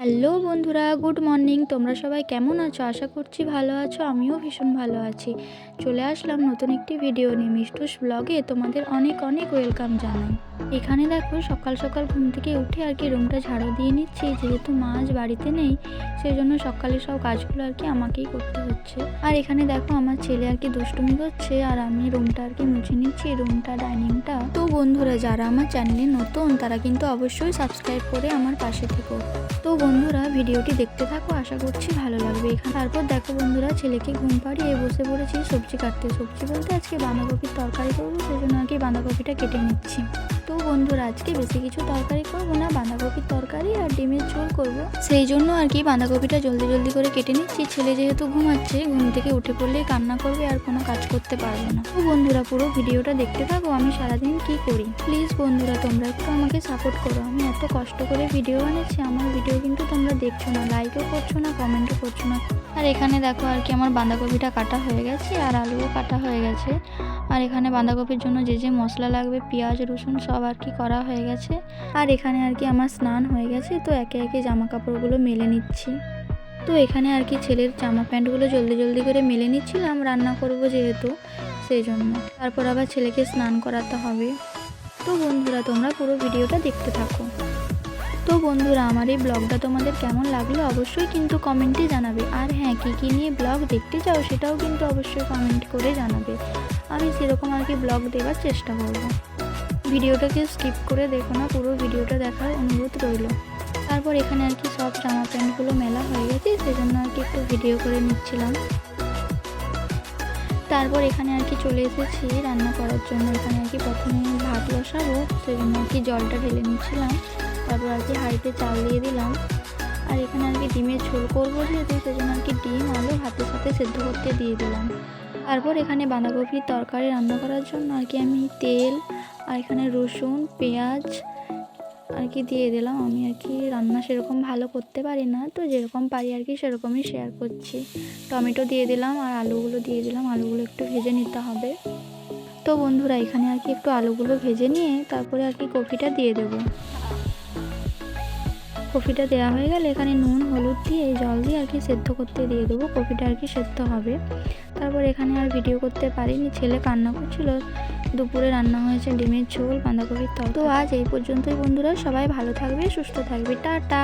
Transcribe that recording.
Hello বন্ধুরা, good morning. তোমরা সবাই কেমন আছো? আশা করছি ভালো আছো। আমিও ভীষণ ভালো আছি। চলে আসলাম নতুন একটি ভিডিও নিয়ে। মিষ্টুস ব্লগে তোমাদের অনেক অনেক ওয়েলকাম জানাই। এখানে দেখো সকাল সকাল ঘুম থেকে উঠে রুমটা ঝাড়ু দিয়ে নিচ্ছি। যেহেতু মা আজ বাড়িতে নেই, সেই জন্য সকালে সব কাজগুলো আমাকেই করতে হচ্ছে। আর এখানে দেখো আমার ছেলে দুষ্টুমি করছে, আর আমি রুমটা মুছে নিচ্ছি, রুমটা ডাইনিংটা। তো বন্ধুরা, যারা আমার চ্যানেলে নতুন তারা কিন্তু অবশ্যই সাবস্ক্রাইব করে আমার পাশে থেকো। তো বন্ধুরা, ভিডিওটি দেখতে থাকো, আশা করছি ভালো লাগবে। তারপর দেখো বন্ধুরা, ছেলেকে ঘুম পাড়িয়ে বসে পড়েছি সবজি কাটতে। সবজি বলতে আজকে বাঁধাকপির তরকারি করবো, সেই জন্য বাঁধাকপিটা কেটে নিচ্ছি। তো বন্ধুরা, আজকে বেশি কিছু তরকারি করবো না, বাঁধাকপির তরকারি আর ডিমের ঝোল করব। সেই জন্য বাঁধাকপিটা জলদি জলদি করে কেটে নিচ্ছি। ছেলে যেহেতু ঘুমাচ্ছে, ঘুম থেকে উঠে পড়লেই কান্না করবে, আর কোনো কাজ করতে পারবে না। তো বন্ধুরা, পুরো ভিডিওটা দেখতে থাকো, আমি সারাদিন কি করি। প্লিজ বন্ধুরা, তোমরা একটু আমাকে সাপোর্ট করো। আমি এত কষ্ট করে ভিডিও বানাচ্ছি, আমার ভিডিও কিন্তু তোমরা দেখছো না, লাইকও করছো না, কমেন্টও করছো না। আর এখানে দেখো আমার বাঁধাকপিটা কাটা হয়ে গেছে, আর আলুও কাটা হয়ে গেছে। আর এখানে বাঁধাকপির জন্য যে যে মশলা লাগবে, পেঁয়াজ রসুন সব করা হয়ে গেছে। আর এখানে আমার স্নান হয়ে গেছে, তো একে একে জামা কাপড়গুলো মেলে নিচ্ছি। তো এখানে ছেলের জামা প্যান্টগুলো জলদি জলদি করে মেলে নিচ্ছিলাম, রান্না করব যেহেতু, সেই জন্য। তারপর আবার ছেলেকে স্নান করাতে হবে। তো বন্ধুরা, তোমরা পুরো ভিডিওটা দেখতে থাকো। তো বন্ধুরা, আমার এই ব্লগটা তোমাদের কেমন লাগলো অবশ্যই কিন্তু কমেন্টে জানাবে। আর হ্যাঁ, কী নিয়ে ব্লগ দেখতে চাও সেটাও কিন্তু অবশ্যই কমেন্ট করে জানাবে। আমি সেরকম ব্লগ দেওয়ার চেষ্টা করব। ভিডিওটাকে স্কিপ করে দেখো না, পুরো ভিডিওটা দেখার অনুরোধ রইল। তারপর এখানে সব জামা প্যান্টগুলো মেলা হয়ে গেছে, সেজন্য একটু ভিডিও করে নিচ্ছিলাম। তারপর এখানে চলে এসেছি রান্না করার জন্য। এখানে প্রথমে ভাত বসাবো, সেজন্য জলটা ঢেলে নিচ্ছিলাম। তারপর হাঁড়িতে চাল দিয়ে দিলাম। আর এখানে ডিমের ঝোল করবো যেহেতু, সেজন্য ডিম আলু ভাতের সাথে সেদ্ধ করতে দিয়ে দিলাম। তারপর এখানে বাঁধাকপির তরকারি রান্না করার জন্য আমি তেল আর এখানে রসুন পেঁয়াজ দিয়ে দিলাম। আমি রান্না সেরকম ভালো করতে পারি না, তো যেরকম পারি সেরকমই শেয়ার করছি। টমেটো দিয়ে দিলাম আর আলুগুলো দিয়ে দিলাম। আলুগুলো একটু ভেজে নিতে হবে। তো বন্ধুরা, এখানে একটু আলুগুলো ভেজে নিয়ে তারপরে কপিটা দিয়ে দেবো। কপিটা দেওয়া হয়ে গেলে এখানে নুন হলুদ দিয়ে জল দিয়ে সেদ্ধ করতে দিয়ে দেবো। কপিটা সেদ্ধ হবে। তারপর এখানে আর ভিডিও করতে পারিনি, ছেলে কান্না করছিল। দুপুরে রান্না হয়েছে ডিমের ঝোল বাঁধাকপির তরকারি। তো আজ এই পর্যন্তই বন্ধুরা, সবাই ভালো থাকবে, সুস্থ থাকবে, টাটা।